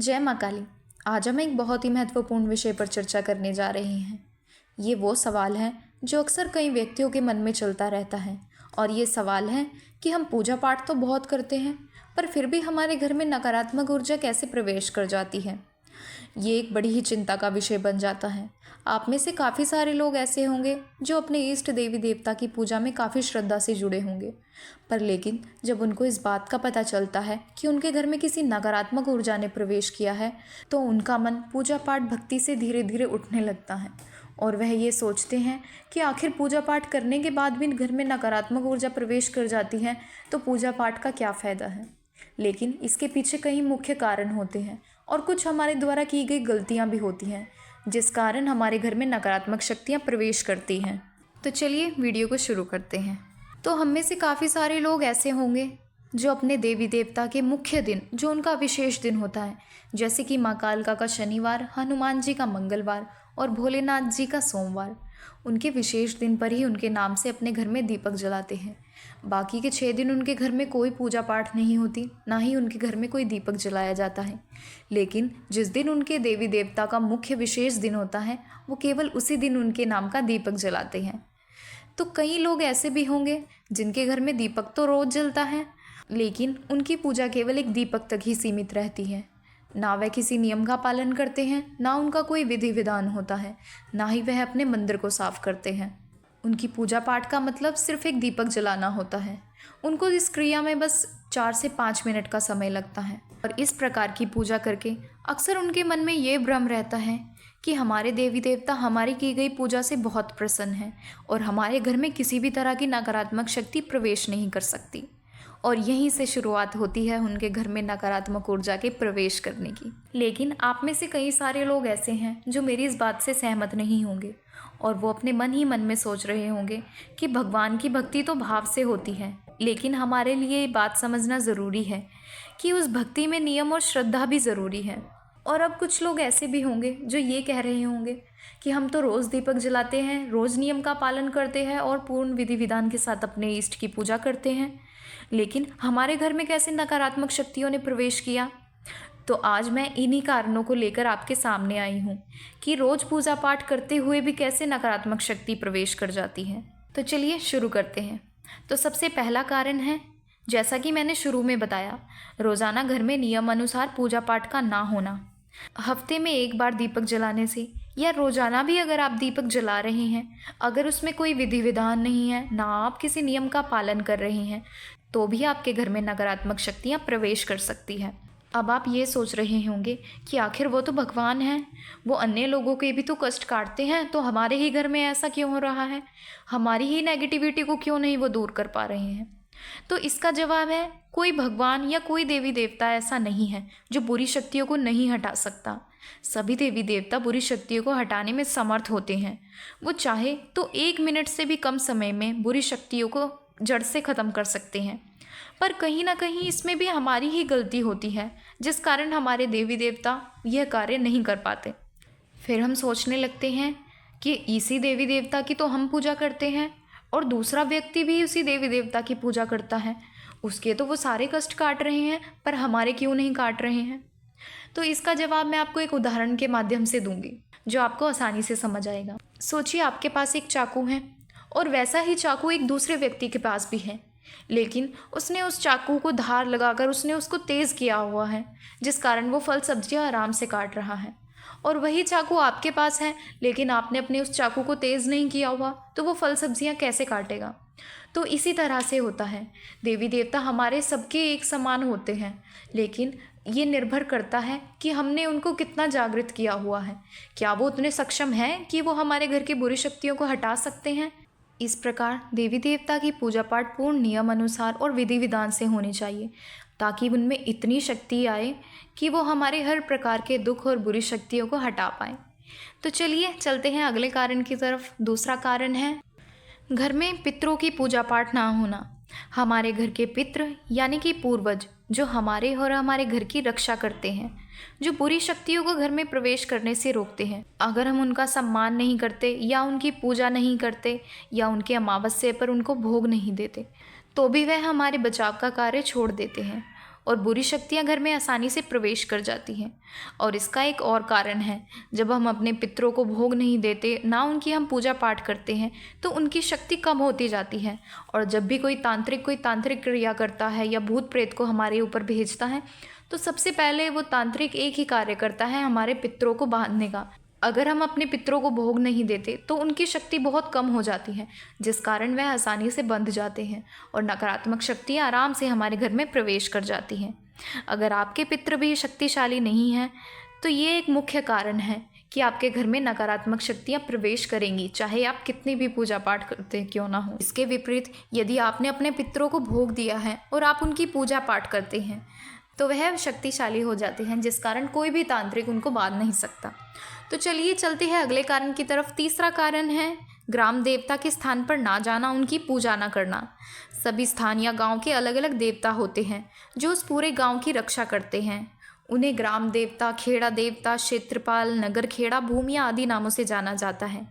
जय माँ काली। आज हम एक बहुत ही महत्वपूर्ण विषय पर चर्चा करने जा रहे हैं। ये वो सवाल है जो अक्सर कई व्यक्तियों के मन में चलता रहता है और ये सवाल है कि हम पूजा पाठ तो बहुत करते हैं पर फिर भी हमारे घर में नकारात्मक ऊर्जा कैसे प्रवेश कर जाती है। ये एक बड़ी ही चिंता का विषय बन जाता है। आप में से काफ़ी सारे लोग ऐसे होंगे जो अपने इष्ट देवी देवता की पूजा में काफ़ी श्रद्धा से जुड़े होंगे, पर लेकिन जब उनको इस बात का पता चलता है कि उनके घर में किसी नकारात्मक ऊर्जा ने प्रवेश किया है तो उनका मन पूजा पाठ भक्ति से धीरे धीरे उठने लगता है और वह ये सोचते हैं कि आखिर पूजा पाठ करने के बाद भी घर में नकारात्मक ऊर्जा प्रवेश कर जाती है तो पूजा पाठ का क्या फ़ायदा है। लेकिन इसके पीछे कई मुख्य कारण होते हैं और कुछ हमारे द्वारा की गई गलतियां भी होती हैं जिस कारण हमारे घर में नकारात्मक शक्तियां प्रवेश करती हैं। तो चलिए वीडियो को शुरू करते हैं। तो हम में से काफ़ी सारे लोग ऐसे होंगे जो अपने देवी देवता के मुख्य दिन, जो उनका विशेष दिन होता है, जैसे कि माँ कालका का शनिवार, हनुमान जी का मंगलवार और भोलेनाथ जी का सोमवार, उनके विशेष दिन पर ही उनके नाम से अपने घर में दीपक जलाते हैं। बाकी के 6 दिन उनके घर में कोई पूजा पाठ नहीं होती, ना ही उनके घर में कोई दीपक जलाया जाता है। लेकिन जिस दिन उनके देवी देवता का मुख्य विशेष दिन होता है वो केवल उसी दिन उनके नाम का दीपक जलाते हैं। तो कई लोग ऐसे भी होंगे जिनके घर में दीपक तो रोज़ जलता है लेकिन उनकी पूजा केवल एक दीपक तक ही सीमित रहती है। ना वह किसी नियम का पालन करते हैं, ना उनका कोई विधि विधान होता है, ना ही वह अपने मंदिर को साफ करते हैं। उनकी पूजा पाठ का मतलब सिर्फ एक दीपक जलाना होता है। उनको इस क्रिया में बस 4 से 5 मिनट का समय लगता है और इस प्रकार की पूजा करके अक्सर उनके मन में ये भ्रम रहता है कि हमारे देवी देवता हमारी की गई पूजा से बहुत प्रसन्न हैं और हमारे घर में किसी भी तरह की नकारात्मक शक्ति प्रवेश नहीं कर सकती। और यहीं से शुरुआत होती है उनके घर में नकारात्मक ऊर्जा के प्रवेश करने की। लेकिन आप में से कई सारे लोग ऐसे हैं जो मेरी इस बात से सहमत नहीं होंगे और वो अपने मन ही मन में सोच रहे होंगे कि भगवान की भक्ति तो भाव से होती है, लेकिन हमारे लिए ये बात समझना ज़रूरी है कि उस भक्ति में नियम और श्रद्धा भी ज़रूरी है। और अब कुछ लोग ऐसे भी होंगे जो ये कह रहे होंगे कि हम तो रोज़ दीपक जलाते हैं, रोज़ नियम का पालन करते हैं और पूर्ण विधि विधान के साथ अपने इष्ट की पूजा करते हैं, लेकिन हमारे घर में कैसे नकारात्मक शक्तियों ने प्रवेश किया। तो आज मैं इन्हीं कारणों को लेकर आपके सामने आई हूँ कि रोज़ पूजा पाठ करते हुए भी कैसे नकारात्मक शक्ति प्रवेश कर जाती है। तो चलिए शुरू करते हैं। तो सबसे पहला कारण है, जैसा कि मैंने शुरू में बताया, रोज़ाना घर में नियम अनुसार पूजा पाठ का ना होना। हफ्ते में एक बार दीपक जलाने से या रोज़ाना भी अगर आप दीपक जला रहे हैं, अगर उसमें कोई विधि विधान नहीं है, ना आप किसी नियम का पालन कर रहे हैं, तो भी आपके घर में नकारात्मक शक्तियाँ प्रवेश कर सकती है। अब आप ये सोच रहे होंगे कि आखिर वो तो भगवान हैं, वो अन्य लोगों के भी तो कष्ट काटते हैं, तो हमारे ही घर में ऐसा क्यों हो रहा है, हमारी ही नेगेटिविटी को क्यों नहीं वो दूर कर पा रहे हैं। तो इसका जवाब है, कोई भगवान या कोई देवी देवता ऐसा नहीं है जो बुरी शक्तियों को नहीं हटा सकता। सभी देवी देवता बुरी शक्तियों को हटाने में समर्थ होते हैं। वो चाहे तो 1 मिनट से भी कम समय में बुरी शक्तियों को जड़ से ख़त्म कर सकते हैं, पर कहीं ना कहीं इसमें भी हमारी ही गलती होती है जिस कारण हमारे देवी देवता यह कार्य नहीं कर पाते। फिर हम सोचने लगते हैं कि इसी देवी देवता की तो हम पूजा करते हैं और दूसरा व्यक्ति भी उसी देवी देवता की पूजा करता है, उसके तो वो सारे कष्ट काट रहे हैं पर हमारे क्यों नहीं काट रहे हैं। तो इसका जवाब मैं आपको एक उदाहरण के माध्यम से दूंगी जो आपको आसानी से समझ आएगा। सोचिए आपके पास एक चाकू है और वैसा ही चाकू एक दूसरे व्यक्ति के पास भी है, लेकिन उसने उस चाकू को धार लगाकर उसने उसको तेज़ किया हुआ है जिस कारण वो फल सब्जियां आराम से काट रहा है। और वही चाकू आपके पास है लेकिन आपने अपने उस चाकू को तेज़ नहीं किया हुआ, तो वो फल सब्जियां कैसे काटेगा। तो इसी तरह से होता है, देवी देवता हमारे सबके एक समान होते हैं, लेकिन ये निर्भर करता है कि हमने उनको कितना जागृत किया हुआ है, क्या वो उतने सक्षम हैं कि वो हमारे घर की बुरी शक्तियों को हटा सकते हैं। इस प्रकार देवी देवता की पूजा पाठ पूर्ण नियम अनुसार और विधि विधान से होनी चाहिए ताकि उनमें इतनी शक्ति आए कि वो हमारे हर प्रकार के दुख और बुरी शक्तियों को हटा पाए। तो चलिए चलते हैं अगले कारण की तरफ। दूसरा कारण है घर में पितरों की पूजा पाठ ना होना। हमारे घर के पितृ यानी कि पूर्वज जो हमारे और हमारे घर की रक्षा करते हैं, जो बुरी शक्तियों को घर में प्रवेश करने से रोकते हैं, अगर हम उनका सम्मान नहीं करते या उनकी पूजा नहीं करते या उनके अमावस्या पर उनको भोग नहीं देते तो भी वह हमारे बचाव का कार्य छोड़ देते हैं और बुरी शक्तियाँ घर में आसानी से प्रवेश कर जाती हैं। और इसका एक और कारण है, जब हम अपने पितरों को भोग नहीं देते, ना उनकी हम पूजा पाठ करते हैं, तो उनकी शक्ति कम होती जाती है। और जब भी कोई तांत्रिक क्रिया करता है या भूत प्रेत को हमारे ऊपर भेजता है, तो सबसे पहले वो तांत्रिक एक ही कार्य करता है, हमारे पितरों को बांधने का। अगर हम अपने पितरों को भोग नहीं देते तो उनकी शक्ति बहुत कम हो जाती है, जिस कारण वह आसानी से बंध जाते हैं और नकारात्मक शक्तियाँ आराम से हमारे घर में प्रवेश कर जाती हैं। अगर आपके पितृ भी शक्तिशाली नहीं हैं, तो ये एक मुख्य कारण है कि आपके घर में नकारात्मक शक्तियाँ प्रवेश करेंगी, चाहे आप कितनी भी पूजा पाठ करते क्यों ना हो। इसके विपरीत यदि आपने अपने पितरों को भोग दिया है और आप उनकी पूजा पाठ करते हैं, तो वह शक्तिशाली हो जाते हैं, जिस कारण कोई भी तांत्रिक उनको बांध नहीं सकता। तो चलिए चलते हैं अगले कारण की तरफ। तीसरा कारण है ग्राम देवता के स्थान पर ना जाना, उनकी पूजा ना करना। सभी स्थान या गांव के अलग अलग देवता होते हैं जो उस पूरे गांव की रक्षा करते हैं। उन्हें ग्राम देवता, खेड़ा देवता, क्षेत्रपाल, नगर खेड़ा, भूमिया आदि नामों से जाना जाता है।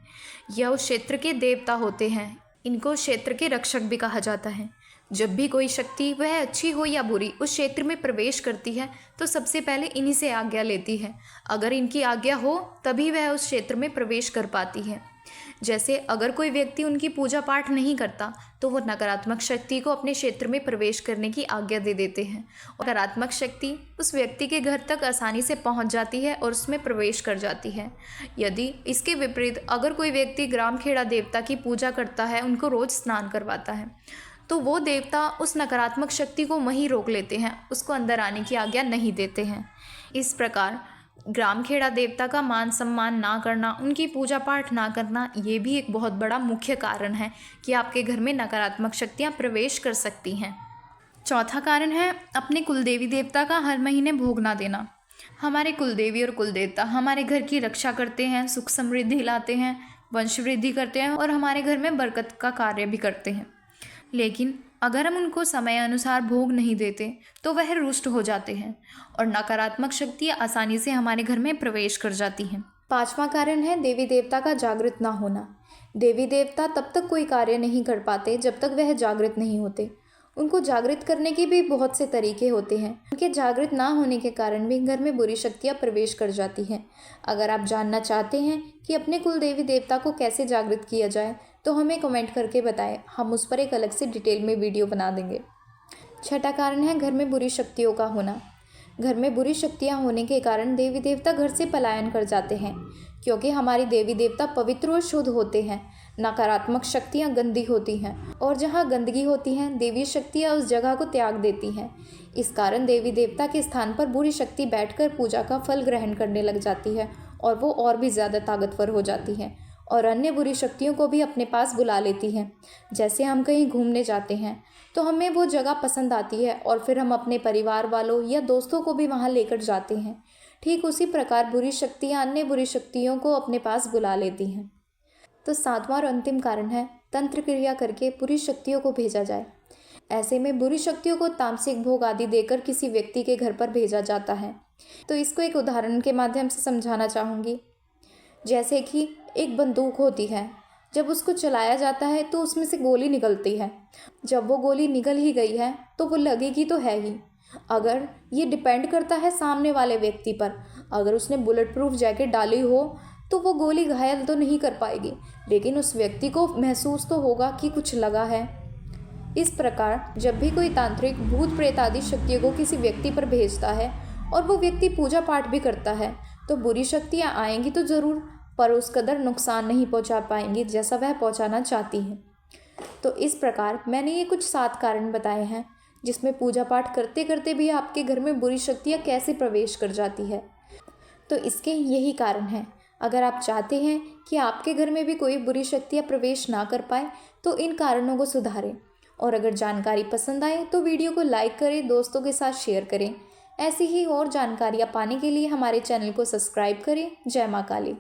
यह उस क्षेत्र के देवता होते हैं। इनको क्षेत्र के रक्षक भी कहा जाता है। जब भी कोई शक्ति, वह अच्छी हो या बुरी, उस क्षेत्र में प्रवेश करती है तो सबसे पहले इन्हीं से आज्ञा लेती है। अगर इनकी आज्ञा हो तभी वह उस क्षेत्र में प्रवेश कर पाती है। जैसे अगर कोई व्यक्ति उनकी पूजा पाठ नहीं करता तो वो नकारात्मक शक्ति को अपने क्षेत्र में प्रवेश करने की आज्ञा दे देते हैं और नकारात्मक शक्ति उस व्यक्ति के घर तक आसानी से पहुंच जाती है और उसमें प्रवेश कर जाती है। यदि इसके विपरीत अगर कोई व्यक्ति ग्राम खेड़ा देवता की पूजा करता है, उनको रोज स्नान करवाता है, तो वो देवता उस नकारात्मक शक्ति को वहीं रोक लेते हैं, उसको अंदर आने की आज्ञा नहीं देते हैं। इस प्रकार ग्राम खेड़ा देवता का मान सम्मान ना करना, उनकी पूजा पाठ ना करना, ये भी एक बहुत बड़ा मुख्य कारण है कि आपके घर में नकारात्मक शक्तियाँ प्रवेश कर सकती हैं। चौथा कारण है अपने कुलदेवी देवता का हर महीने भोग ना देना। हमारे कुलदेवी और कुलदेवता हमारे घर की रक्षा करते हैं, सुख समृद्धि लाते हैं, वंश वृद्धि करते हैं और हमारे घर में बरकत का कार्य भी करते हैं। लेकिन अगर हम उनको समय अनुसार भोग नहीं देते तो वह रुष्ट हो जाते हैं और नकारात्मक शक्तियाँ आसानी से हमारे घर में प्रवेश कर जाती हैं। पांचवा कारण है देवी देवता का जागृत ना होना। देवी देवता तब तक कोई कार्य नहीं कर पाते जब तक वह जागृत नहीं होते। उनको जागृत करने के भी बहुत से तरीके होते हैं। उनके जागृत ना होने के कारण भी घर में बुरी शक्तियाँ प्रवेश कर जाती हैं। अगर आप जानना चाहते हैं कि अपने कुल देवी देवता को कैसे जागृत किया जाए तो हमें कमेंट करके बताएं, हम उस पर एक अलग से डिटेल में वीडियो बना देंगे। छठा कारण है घर में बुरी शक्तियों का होना। घर में बुरी शक्तियाँ होने के कारण देवी देवता घर से पलायन कर जाते हैं, क्योंकि हमारी देवी देवता पवित्र और शुद्ध होते हैं। नकारात्मक शक्तियाँ गंदी होती हैं और जहाँ गंदगी होती है देवी शक्तियाँ उस जगह को त्याग देती हैं। इस कारण देवी देवता के स्थान पर बुरी शक्ति बैठकर पूजा का फल ग्रहण करने लग जाती है और वो और भी ज़्यादा ताकतवर हो जाती है और अन्य बुरी शक्तियों को भी अपने पास बुला लेती हैं। जैसे हम कहीं घूमने जाते हैं तो हमें वो जगह पसंद आती है और फिर हम अपने परिवार वालों या दोस्तों को भी वहाँ लेकर जाते हैं। ठीक उसी प्रकार बुरी शक्तियाँ अन्य बुरी शक्तियों को अपने पास बुला लेती हैं। तो सातवां और अंतिम कारण है तंत्र क्रिया करके बुरी शक्तियों को भेजा जाए। ऐसे में बुरी शक्तियों को तामसिक भोग आदि देकर किसी व्यक्ति के घर पर भेजा जाता है। तो इसको एक उदाहरण के माध्यम से समझाना चाहूँगी। जैसे कि एक बंदूक होती है, जब उसको चलाया जाता है तो उसमें से गोली निकलती है। जब वो गोली निकल ही गई है तो वो लगेगी तो है ही। अगर ये डिपेंड करता है सामने वाले व्यक्ति पर, अगर उसने बुलेट प्रूफ जैकेट डाली हो तो वो गोली घायल तो नहीं कर पाएगी, लेकिन उस व्यक्ति को महसूस तो होगा कि कुछ लगा है। इस प्रकार जब भी कोई तांत्रिक भूत प्रेत आदि शक्तियों को किसी व्यक्ति पर भेजता है और वो व्यक्ति पूजा पाठ भी करता है तो बुरी शक्तियाँ आएंगी तो ज़रूर, पर उस कदर नुकसान नहीं पहुंचा पाएंगी जैसा वह पहुंचाना चाहती हैं। तो इस प्रकार मैंने ये कुछ 7 कारण बताए हैं जिसमें पूजा पाठ करते करते भी आपके घर में बुरी शक्तियाँ कैसे प्रवेश कर जाती है। तो इसके यही कारण हैं। अगर आप चाहते हैं कि आपके घर में भी कोई बुरी शक्तियाँ प्रवेश ना कर पाए तो इन कारणों को सुधारें। और अगर जानकारी पसंद आए तो वीडियो को लाइक करें, दोस्तों के साथ शेयर करें। ऐसी ही और जानकारियाँ पाने के लिए हमारे चैनल को सब्सक्राइब करें। जय माँ काली।